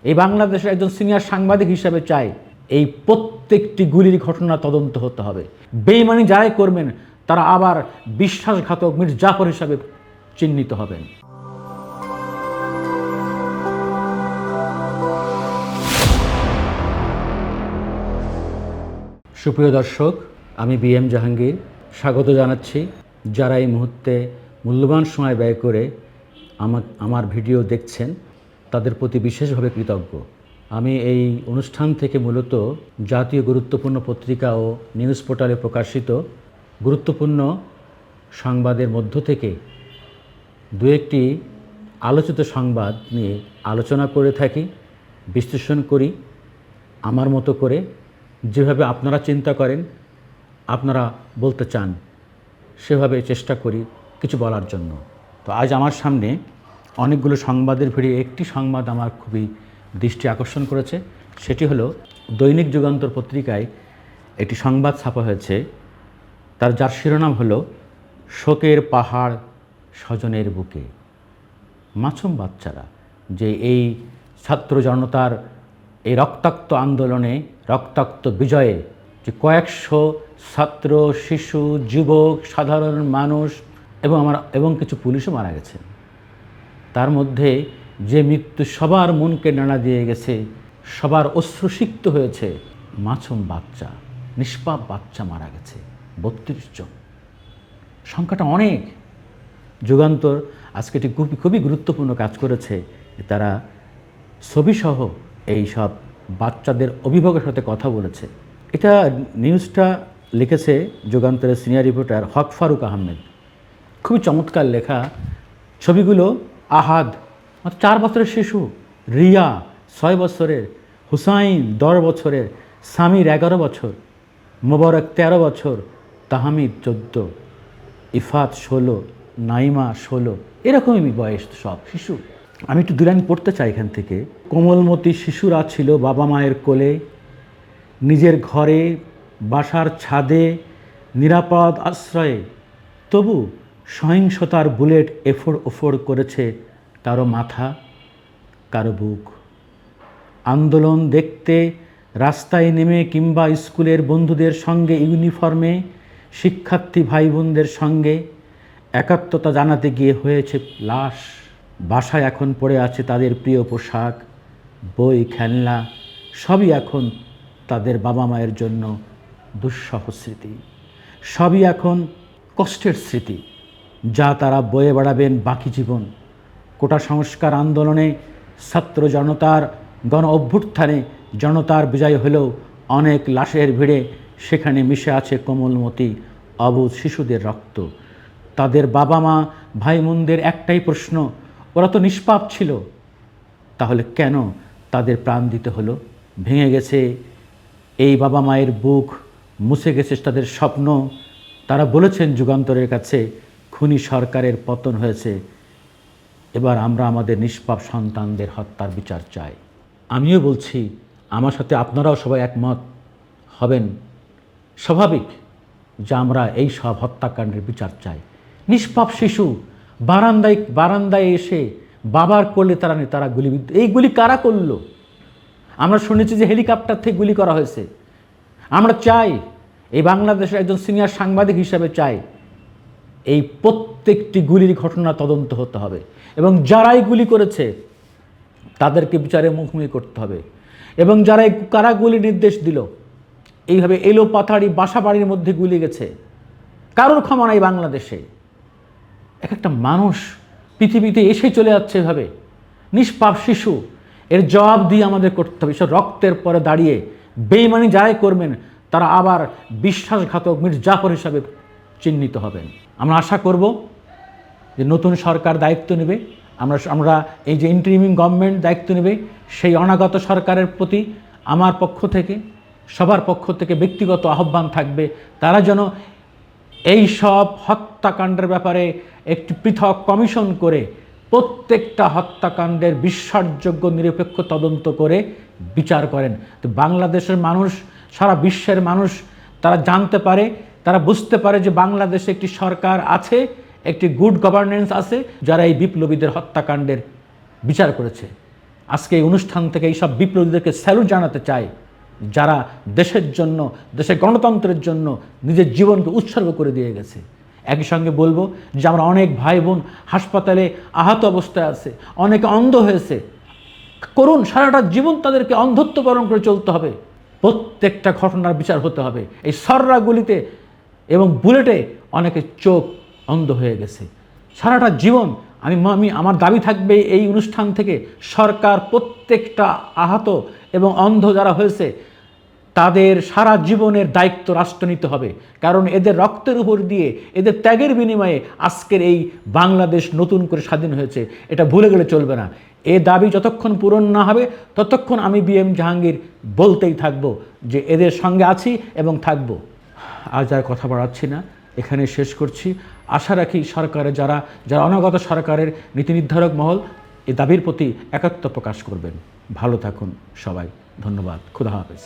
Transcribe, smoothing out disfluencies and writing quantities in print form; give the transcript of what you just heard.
এই বাংলাদেশের একজন সিনিয়র সাংবাদিক হিসেবে চাই এই প্রত্যেকটি গুলির ঘটনা তদন্ত হতে হবে। বেঈমানি যারাই করবেন তারা আবার বিশ্বাসঘাতক মীর জাফর হিসাবে চিহ্নিত হবেন। সুপ্রিয় দর্শক, আমি বিএম জাহাঙ্গীর স্বাগত জানাচ্ছি যারা এই মুহূর্তে মূল্যবান সময় ব্যয় করে আমার ভিডিও দেখছেন তাদের প্রতি বিশেষভাবে কৃতজ্ঞ। আমি এই অনুষ্ঠান থেকে মূলত জাতীয় গুরুত্বপূর্ণ পত্রিকা ও নিউজ পোর্টালে প্রকাশিত গুরুত্বপূর্ণ সংবাদের মধ্য থেকে দু একটি আলোচিত সংবাদ নিয়ে আলোচনা করে থাকি, বিশ্লেষণ করি আমার মতো করে, যেভাবে আপনারা চিন্তা করেন, আপনারা বলতে চান, সেভাবে চেষ্টা করি কিছু বলার জন্য। তো আজ আমার সামনে অনেকগুলো সংবাদের ভিড়ে একটি সংবাদ আমার খুবই দৃষ্টি আকর্ষণ করেছে। সেটি হলো দৈনিক যুগান্তর পত্রিকায় একটি সংবাদ ছাপা হয়েছে, যার শিরোনাম হলো শোকের পাহাড় স্বজনের বুকে। মাসুম বাচ্চারা যে এই ছাত্র জনতার এই রক্তাক্ত আন্দোলনে, রক্তাক্ত বিজয়ে যে কয়েকশো ছাত্র, শিশু, যুবক, সাধারণ মানুষ এবং কিছু পুলিশও মারা গেছে, তার মধ্যে যে মৃত্যু সবার মনকে নাড়া দিয়ে গেছে, সবার অশ্রুসিক্ত হয়েছে, মাসুম বাচ্চা, নিষ্পাপ বাচ্চা মারা গেছে 32 জন। সংখ্যাটা অনেক। যুগান্তর আজকে এটি খুবই গুরুত্বপূর্ণ কাজ করেছে। তারা ছবিসহ এই সব বাচ্চাদের অভিভাবকের সাথে কথা বলেছে। এটা নিউজটা লিখেছে যুগান্তরের সিনিয়র রিপোর্টার হক ফারুক আহমেদ। খুবই চমৎকার লেখা। ছবিগুলো আহাদ 4 বছরের শিশু, রিয়া 6 বছরের, হুসাইন 10 বছরের, সামির 11 বছর, মোবারক 13 বছর, তাহমিদ 14, ইফাত 16, নাইমা 16, এরকমই বয়স সব শিশু। আমি একটু 2 লাইন পড়তে চাই এখান থেকে। কোমলমতি শিশুরা ছিল বাবা মায়ের কোলে, নিজের ঘরে, বাসার ছাদে, নিরাপদ আশ্রয়ে। তবু সহিংসতার বুলেট এফোড় ওফোড় করেছে কারো মাথা, কারো বুক। আন্দোলন দেখতে রাস্তায় নেমে কিংবা স্কুলের বন্ধুদের সঙ্গে ইউনিফর্মে, শিক্ষার্থী ভাই বোনদের সঙ্গে একাত্মতা জানাতে গিয়ে হয়েছে লাশ। বাসায় এখন পড়ে আছে তাদের প্রিয় পোশাক, বই, খেলনা, সবই এখন তাদের বাবা মায়ের জন্য দুঃসহ স্মৃতি। সবই এখন কষ্টের স্মৃতি, যা তারা বয়ে বেড়াবেন বাকি জীবন। কোটা সংস্কার আন্দোলনে, ছাত্র জনতার গণ অভ্যুত্থানে জনতার বিজয় হলেও অনেক লাশের ভিড়ে সেখানে মিশে আছে কোমলমতি অবুঝ শিশুদের রক্ত। তাদের বাবা মা, ভাই বোনদের একটাই প্রশ্ন, ওরা তো নিষ্পাপ ছিল, তাহলে কেন তাদের প্রাণ দিতে হলো? ভেঙে গেছে এই বাবা মায়ের বুক, মুছে গেছে তাদের স্বপ্ন। তারা বলেছেন যুগান্তরের কাছে, খুনি সরকারের পতন হয়েছে, এবার আমরা আমাদের নিষ্পাপ সন্তানদের হত্যার বিচার চাই। আমিও বলছি, আমার সাথে আপনারাও সবাই একমত হবেন। স্বাভাবিক যে আমরা এই সব হত্যাকাণ্ডের বিচার চাই। নিষ্পাপ শিশু বারান্দায় এসে বাবার কোলে তারা গুলিবিদ্ধ। এই গুলি কারা করলো? আমরা শুনেছি যে হেলিকপ্টার থেকে গুলি করা হয়েছে। আমরা চাই, এই বাংলাদেশের একজন সিনিয়র সাংবাদিক হিসেবে চাই এই প্রত্যেকটি গুলির ঘটনা তদন্ত হতে হবে এবং যারাই গুলি করেছে তাদেরকে বিচারের মুখোমুখি করতে হবে। এবং কারা গুলি নির্দেশ দিল, এইভাবে এলো পাথাড়ি বাসা বাড়ির মধ্যে গুলি গেছে, কারোর ক্ষমা নাই বাংলাদেশে। এক একটা মানুষ পৃথিবীতে এসে চলে যাচ্ছে এভাবে, নিষ্পাপ শিশু। এর জবাব দিয়ে আমাদের করতে হবে। সব রক্তের পরে দাঁড়িয়ে বেঈমানি যারাই করবেন তারা আবার বিশ্বাসঘাতক মীর জাফর হিসাবে চিহ্নিত হবেন। আমরা আশা করব যে নতুন সরকার দায়িত্ব নেবে, আমরা এই যে ইন্টারিম গভর্নমেন্ট দায়িত্ব নেবে, সেই অনাগত সরকারের প্রতি আমার পক্ষ থেকে, সবার পক্ষ থেকে ব্যক্তিগত আহ্বান থাকবে, তারা যেন এই সব হত্যাকাণ্ডের ব্যাপারে একটি পৃথক কমিশন করে প্রত্যেকটা হত্যাকাণ্ডের বিশ্বাসযোগ্য নিরপেক্ষ তদন্ত করে বিচার করেন। তো বাংলাদেশের মানুষ, সারা বিশ্বের মানুষ তারা জানতে পারে, তারা বুঝতে পারে যে বাংলাদেশে একটি সরকার আছে, একটি গুড গভর্নেন্স আছে, যারা এই বিপ্লবীদের হত্যাকাণ্ডের বিচার করেছে। আজকে এই অনুষ্ঠান থেকে এইসব বিপ্লবীদেরকে স্যালুট জানাতে চাই, যারা দেশের জন্য, দেশের গণতন্ত্রের জন্য নিজের জীবনকে উৎসর্গ করে দিয়ে গেছে। একই সঙ্গে বলবো যে আমরা অনেক ভাই বোন হাসপাতালে আহত অবস্থায় আছে, অনেকে অন্ধ হয়েছে, করুন, সারাটা জীবন তাদেরকে অন্ধত্ব বরণ করে চলতে হবে। প্রত্যেকটা ঘটনার বিচার হতে হবে। এই সররা গুলিতে এবং বুলেটে অনেকে চোখ অন্ধ হয়ে গেছে। সারাটা জীবন আমি আমার দাবি থাকবে এই অনুষ্ঠান থেকে সরকার প্রত্যেকটা আহত এবং অন্ধ যারা হয়েছে তাদের সারা জীবনের দায়িত্ব রাষ্ট্র নিতে হবে। কারণ এদের রক্তের উপর দিয়ে, এদের ত্যাগের বিনিময়ে আজকের এই বাংলাদেশ নতুন করে স্বাধীন হয়েছে, এটা ভুলে গেলে চলবে না। এ দাবি যতক্ষণ পূরণ না হবে ততক্ষণ আমি বিএম জাহাঙ্গীর বলতেই থাকব যে এদের সঙ্গে আছি এবং থাকব। আজ আর কথা বাড়াচ্ছি না, এখানে শেষ করছি। আশা রাখি সরকারের যারা অনাগত সরকারের নীতি নির্ধারক মহল এ দাবির প্রতি একাত্ম প্রকাশ করবেন। ভালো থাকুন সবাই, ধন্যবাদ, খুদা হাফেজ।